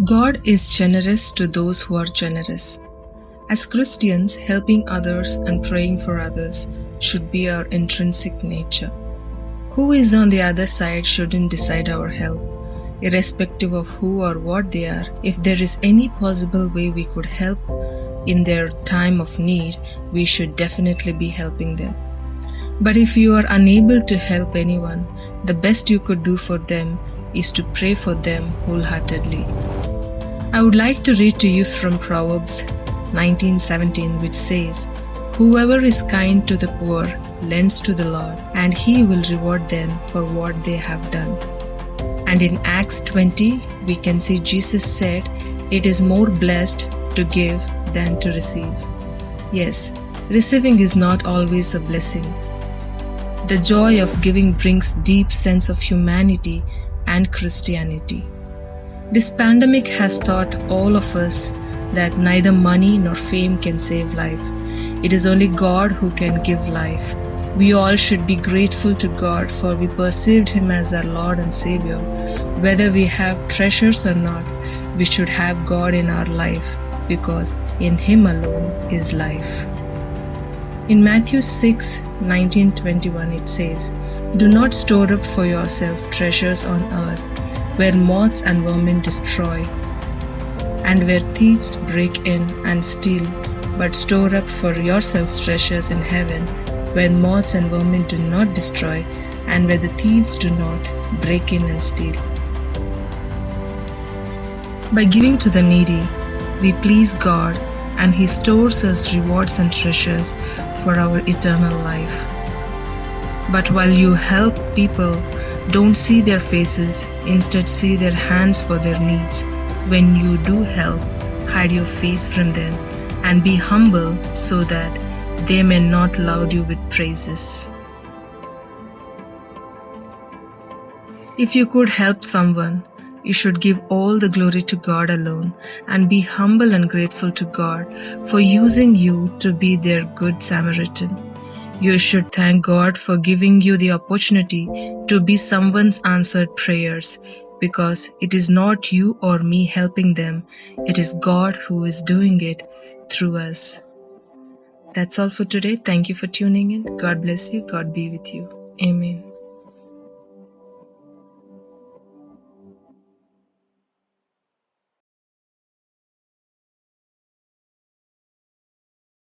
God is generous to those who are generous. As Christians, helping others and praying for others should be our intrinsic nature. Who is on the other side shouldn't decide our help. Irrespective of who or what they are, if there is any possible way we could help in their time of need, we should definitely be helping them. But if you are unable to help anyone, the best you could do for them is to pray for them wholeheartedly. I would like to read to you from Proverbs 19:17, which says, "Whoever is kind to the poor lends to the Lord, and He will reward them for what they have done." And in Acts 20, we can see Jesus said, "It is more blessed to give than to receive." Yes, receiving is not always a blessing. The joy of giving brings deep sense of humanity and Christianity. This pandemic has taught all of us that neither money nor fame can save life. It is only God who can give life. We all should be grateful to God, for we perceived Him as our Lord and Savior. Whether we have treasures or not, we should have God in our life, because in Him alone is life. In Matthew 6:19-21 it says, "Do not store up for yourself treasures on earth, where moths and vermin destroy, and where thieves break in and steal, but store up for yourselves treasures in heaven, where moths and vermin do not destroy, and where the thieves do not break in and steal." By giving to the needy, we please God, and He stores us rewards and treasures for our eternal life. But while you help people, don't see their faces, instead see their hands for their needs. When you do help, hide your face from them and be humble so that they may not laud you with praises. If you could help someone, you should give all the glory to God alone and be humble and grateful to God for using you to be their good Samaritan. You should thank God for giving you the opportunity to be someone's answered prayers, because it is not you or me helping them, it is God who is doing it through us. That's all for today. Thank you for tuning in. God bless you. God be with you. Amen.